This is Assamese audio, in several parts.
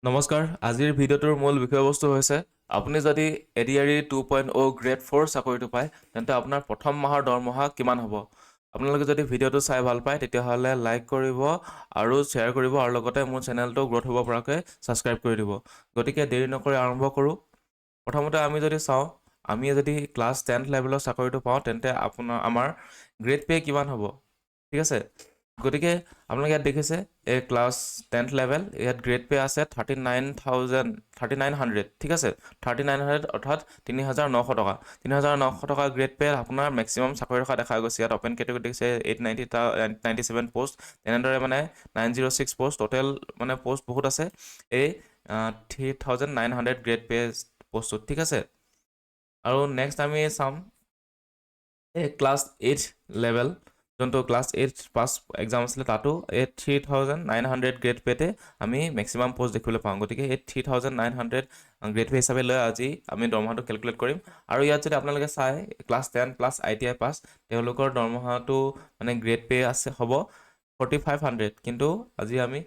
নমস্কাৰ আজিৰ ভিডিঅ'টোৰ মূল বিষয়বস্তু হৈছে আপুনি যদি এডিআৰই 2.0 গ্ৰেড 4 চাকৰিটো পায় তেন্তে আপোনাৰ প্ৰথম মাহৰ দৰমহা কিমান হ'ব আপোনালোকে যদি ভিডিঅ'টো চাই ভাল পায় তেতিয়াহ'লে লাইক কৰিব আৰু শ্বেয়াৰ কৰিব আৰু লগতে মোৰ চেনেলটো গ্ৰ'থ হ'ব পৰাকৈ ছাবস্ক্ৰাইব কৰি দিব গতিকে দেৰি নকৰি আৰম্ভ কৰোঁ প্ৰথমতে আমি যদি চাওঁ আমি যদি ক্লাছ 10 লেভেলৰ চাকৰিটো পাওঁ তেন্তে আমাৰ গ্ৰেড পে কিমান হ'ব ঠিক আছে গতিকে আপোনালোকে ইয়াত দেখিছে এই ক্লাছ 10th লেভেল ইয়াত গ্ৰেড পে আছে 39,900 ঠিক আছে 3900 অৰ্থাৎ 3,900 টকা 3,900 টকা গ্ৰেড পে আপোনাৰ মেক্সিমাম চাকৰি ৰখা দেখা গৈছে ইয়াত অপেন কেটেগৰী দেখিছে 897 পোষ্ট তেনেদৰে মানে 906 পোষ্ট টোটেল মানে পোষ্ট বহুত আছে এই 3,900 গ্ৰেড পে পোষ্টত ঠিক আছে আৰু নেক্সট আমি চাম এই ক্লাছ 8 লেভেল যোনটো ক্লাছ 8 পাছ এক্সাম আছিলে তাতো এই 3,900 গ্ৰেড পেতে আমি মেক্সিমাম পোষ্ট দেখিবলৈ পাওঁ গতিকে এই 3,900 গ্ৰেড পে হিচাপে লৈ আজি আমি দৰমহাটো কেলকুলেট কৰিম আৰু ইয়াত যদি আপোনালোকে চাই ক্লাছ 10 প্লাছ ITI পাছ তেওঁলোকৰ দৰমহাটো মানে গ্ৰেড পে আছে হ'ব 4,500 কিন্তু আজি আমি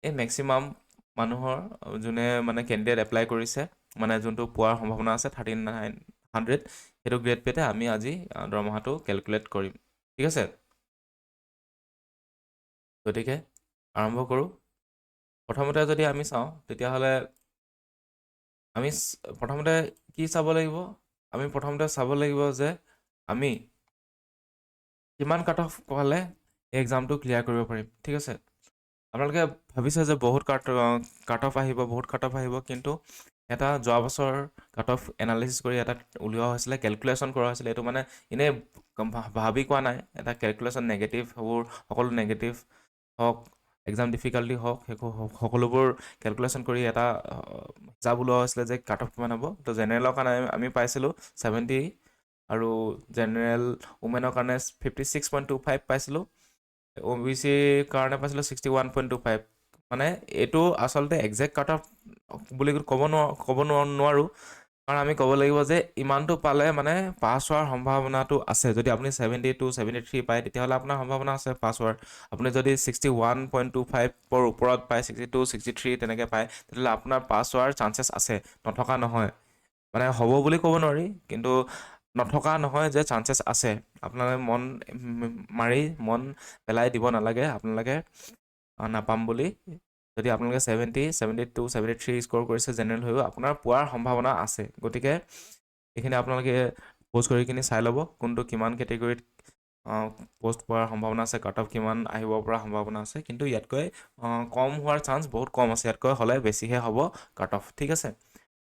এই মেক্সিমাম মানুহৰ যোনে মানে কেণ্ডিডেট এপ্লাই কৰিছে মানে যোনটো পোৱাৰ সম্ভাৱনা আছে 3,900 সেইটো গ্ৰেড পেতে আমি আজি দৰমহাটো কেলকুলেট কৰিম ঠিক আছে গতিকে আৰম্ভ কৰোঁ প্ৰথমতে যদি আমি চাওঁ তেতিয়াহ'লে আমি প্ৰথমতে কি চাব লাগিব আমি প্ৰথমতে চাব লাগিব যে আমি কিমান কাট অফ পালে এই এক্সামটো ক্লিয়াৰ কৰিব পাৰিম ঠিক আছে আপোনালোকে ভাবিছে যে বহুত কাট অফ আহিব বহুত কাট অফ আহিব কিন্তু এটা যোৱা বছৰ কাট অফ এনালিচিছ কৰি এটা উলিওৱা হৈছিলে কেলকুলেশ্যন কৰা হৈছিলে এইটো মানে এনেই ভাবি কোৱা নাই এটা কেলকুলেশ্যন নেগেটিভ সেইবোৰ সকলো নেগেটিভ হওক এক্সাম ডিফিকাল্টি হওক সকলোবোৰ কেলকুলেশ্যন কৰি এটা হিচাপ ওলোৱা হৈছিলে যে কাট অফ কিমান হ'ব তো জেনেৰেলৰ কাৰণে আমি পাইছিলোঁ 70 আৰু জেনেৰেল উমেনৰ কাৰণে 56.25 পাইছিলোঁ OBCৰ কাৰণে পাইছিলোঁ 61.25 মানে এইটো আচলতে একজেক্ট কাট অফ বুলি ক'ব নোৱাৰোঁ কাৰণ আমি ক'ব লাগিব যে ইমানটো পালে মানে পাছ হোৱাৰ সম্ভাৱনাটো আছে যদি আপুনি 72 73 পায় তেতিয়াহ'লে আপোনাৰ সম্ভাৱনা আছে পাছ হোৱাৰ আপুনি যদি 61.25ৰ ওপৰত পায় 62 63 তেনেকৈ পায় তেতিয়াহ'লে আপোনাৰ পাছ হোৱাৰ চান্সেছ আছে নথকা নহয় মানে হ'ব বুলি ক'ব নোৱাৰি কিন্তু নথকা নহয় যে চান্সেছ আছে আপোনালোকে মন মাৰি মন পেলাই দিব নালাগে আপোনালোকে নাপাম বুলি যদি আপোনালোকে 70 72 73 স্ক'ৰ কৰিছে জেনেৰেল হৈও আপোনাৰ পোৱাৰ সম্ভাৱনা আছে গতিকে এইখিনি আপোনালোকে প'ষ্ট কৰি কিনি চাই ল'ব কোনটো কিমান কেটেগৰীত পোষ্ট পোৱাৰ সম্ভাৱনা আছে কাট অফ কিমান আহিব পৰা সম্ভাৱনা আছে কিন্তু ইয়াতকৈ কম হোৱাৰ চান্স বহুত কম আছে ইয়াতকৈ হ'লে বেছিহে হ'ব কাট অফ ঠিক আছে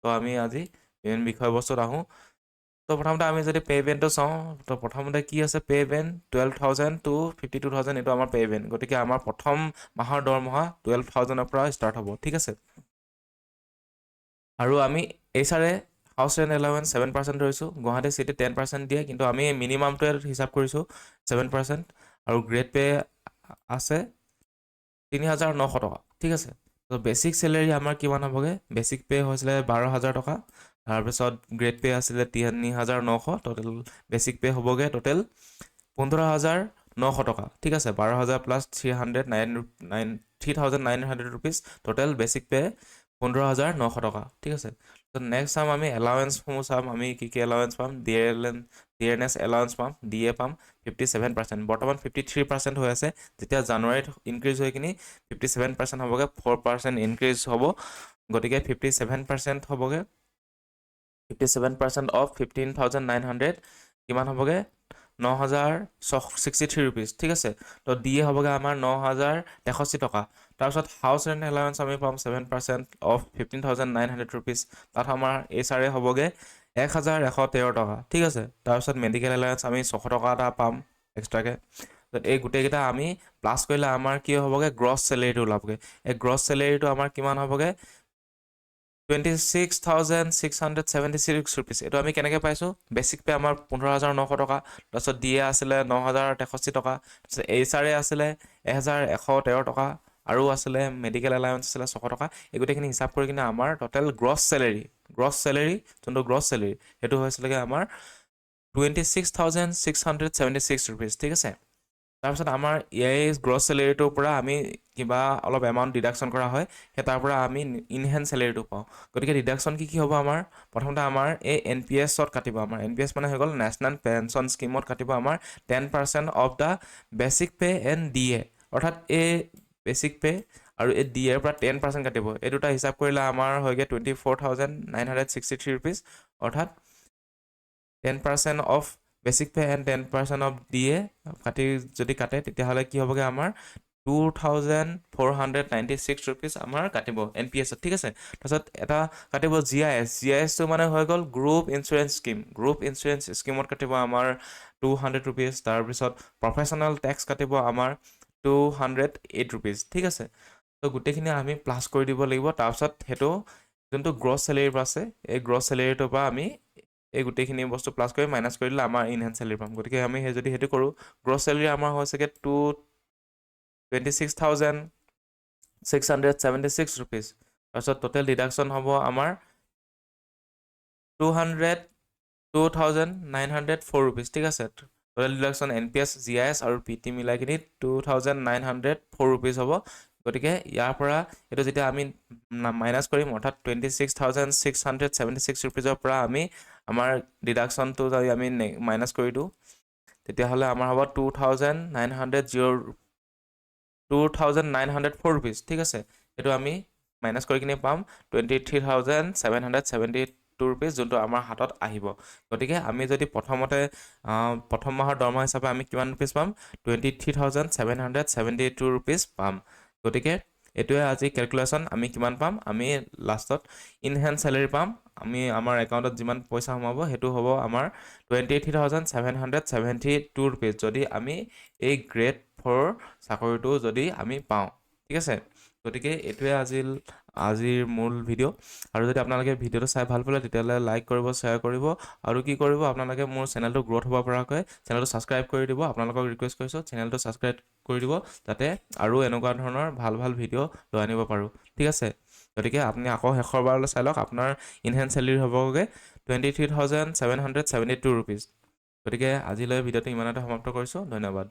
তো আমি আজি মেইন বিষয়বস্তুত আহোঁ তো প্ৰথমতে আমি যদি পে' বেনটো চাওঁ তো প্ৰথমতে কি আছে পে' বেন 12,000 to 52,000 এইটো আমাৰ পে' বেন গতিকে আমাৰ প্ৰথম মাহৰ দৰমহা 12,000ৰ পৰা ষ্টাৰ্ট হ'ব ঠিক আছে আৰু আমি এইচাৰে হাউচ ৰেণ্ট এলাউৱেঞ্চ 7% ধৰিছোঁ গুৱাহাটী চিটি 10% দিয়ে কিন্তু আমি মিনিমামটোৱে হিচাপ কৰিছোঁ 7% আৰু গ্ৰেড পে আছে 3,900 টকা ঠিক আছে তো বেছিক চেলেৰি আমাৰ কিমান হ'বগৈ বেছিক পে হৈছিলে 12,000 টকা তাৰপিছত গ্ৰেড পে আছিলে 3,900 টোটেল বেছিক পে হ'বগৈ টোটেল 15,900 টকা ঠিক আছে 12,000 plus 3,900 rupees total basic pay 15,900 টকা ঠিক আছে তো নেক্সট চাম আমি এলাউৱেঞ্চসমূহ চাম আমি কি কি এলাউৱেঞ্চ পাম ডিয়াৰনেছ এলাউৱেঞ্চ পাম DA পাম 57% বৰ্তমান 53% হৈ আছে যেতিয়া জানুৱাৰীত ইনক্ৰিজ হৈ কিনি 57% হ'বগৈ 4% ইনক্ৰিজ হ'ব গতিকে 57% হ'বগৈ 57% অফ 15,900 কিমান হ'বগৈ 9,063 ৰুপিজ ঠিক আছে তো DA হ'বগৈ আমাৰ 9,063 টকা তাৰপিছত হাউচ ৰেণ্ট এলাউৱেঞ্চ আমি পাম 7% অফ 15,900 ৰুপিজ তাত আমাৰ এইচাৰে হ'বগৈ 1,113 টকা ঠিক আছে তাৰপিছত মেডিকেল এলাউৱেঞ্চ আমি 600 টকা এটা পাম এক্সট্ৰাকৈ এই গোটেইকেইটা আমি প্লাছ কৰিলে আমাৰ কি হ'বগৈ গ্ৰছ চেলেৰিটো ওলাবগৈ এই গ্ৰছ চেলেৰিটো আমাৰ কিমান হ'বগৈ 26,676 ৰুপিজ এইটো আমি কেনেকৈ পাইছোঁ বেছিক পে আমাৰ 15,900 টকা তাৰপিছত DA আছিলে 9,063 টকা তাৰপিছত এইচাৰে আছিলে 1,113 টকা আৰু আছিলে মেডিকেল এলাউৱেঞ্চ আছিলে 600 টকা এই গোটেইখিনি হিচাপ কৰি কিনে আমাৰ টোটেল গ্ৰছ চেলেৰি যোনটো গ্ৰছ চেলেৰি সেইটো হৈছিলেগৈ আমাৰ 26,676 ৰুপিজ ঠিক আছে তাৰপিছত আমাৰ এই গ্ৰছ চেলেৰিটোৰ পৰা আমি কিবা অলপ এমাউণ্ট ডিডাকশ্যন কৰা হয় সেই তাৰ পৰা আমি ইনহেণ্ড চেলেৰিটো পাওঁ গতিকে ডিডাকশ্যন কি হ'ব আমাৰ প্ৰথমতে আমাৰ এই NPS-ত কাটিব আমাৰ NPS মানে হৈ গ'ল নেশ্যনেল পেঞ্চন স্কিমত কাটিব আমাৰ 10% of the basic pay and DA অৰ্থাৎ এই বেচিক পে আৰু এই DA ৰ পৰা 10% কাটিব এই দুটা হিচাপ কৰিলে আমাৰ হয়গে 24,963 rupees অৰ্থাৎ 10% of basic pay and 10% of DA কাটি যদি কাটে তেতিয়াহ'লে কি হ'বগে আমাৰ 2,496 rupees আমাৰ কাটিব NPS-ত ঠিক আছে তাৰপিছত এটা কাটিব GIS-টো মানে হৈ গ'ল গ্ৰুপ ইঞ্চুৰেঞ্চ স্কিমত কাটিব আমাৰ 200 rupees তাৰপিছত প্ৰফেশ্যনেল টেক্স কাটিব আমাৰ 208 rupees ঠিক আছে তো গোটেইখিনি আমি প্লাছ কৰি দিব লাগিব তাৰপিছত সেইটো যোনটো গ্ৰছ চেলেৰি আছে এই গ্ৰছ চেলেৰিটোৰ পৰা আমি এই গোটেইখিনি বস্তু প্লাছ কৰি মাইনাছ কৰি দিলে আমাৰ ইনহেণ্ড চেলেৰি পাম গতিকে আমি যদি সেইটো কৰোঁ গ্ৰছ চেলেৰি আমাৰ হৈছেগে 26,676 rupees তাৰপিছত টোটেল ডিডাকশ্যন হ'ব আমাৰ 2,904 rupees ঠিক আছে টোটেল ডিডাকশ্যন NPS GIS আৰু PT মিলাই কিনি 2,904 rupees হ'ব গতিকে ইয়াৰ পৰা এইটো যেতিয়া আমি মাইনাছ কৰিম অৰ্থাৎ 26,676 rupees-ৰ পৰা আমি আমাৰ ডিডাকশ্যনটো যদি আমি মাইনাছ কৰি দিওঁ তেতিয়াহ'লে আমাৰ হ'ব 2,904 rupees ঠিক আছে এইটো আমি মাইনাছ কৰি কিনে পাম 23,772 rupees যোনটো আমাৰ হাতত আহিব গতিকে আমি যদি প্ৰথম মাহৰ দৰমহা হিচাপে আমি কিমান rupees পাম 23,772 rupees পাম গতিকে এইটোৱে আজি কেলকুলেশ্যন আমি কিমান পাম আমি লাষ্টত ইনহেণ্ড চেলেৰি পাম আমি আমাৰ একাউণ্টত যিমান পইচা সোমাব সেইটো হ'ব আমাৰ 23,772 rupees যদি আমি এই গ্ৰেড 4 চাকৰিটো যদি আমি পাওঁ ঠিক আছে গতিকে এইটোৱে আজিৰ মূল ভিডিঅ' আৰু যদি আপোনালোকে ভিডিঅ'টো চাই ভাল পালে তেতিয়াহ'লে লাইক কৰিব শ্বেয়াৰ কৰিব আৰু কি কৰিব আপোনালোকে মোৰ চেনেলটো গ্ৰ'থ হ'ব পৰাকৈ চেনেলটো ছাবস্ক্ৰাইব কৰি দিব আপোনালোকক ৰিকুৱেষ্ট কৰিছোঁ চেনেলটো ছাবস্ক্ৰাইব কৰি দিব যাতে আৰু এনেকুৱা ধৰণৰ ভাল ভিডিঅ' লৈ আনিব পাৰোঁ ঠিক আছে গতিকে আপুনি আকৌ শেষৰ বাৰলৈ চাই লওক আপোনাৰ ইনহেণ্ড চেলেৰি হ'বগৈ 23,772 rupees গতিকে আজিলৈ ভিডিঅ'টো ইমানতে সমাপ্ত কৰিছোঁ ধন্যবাদ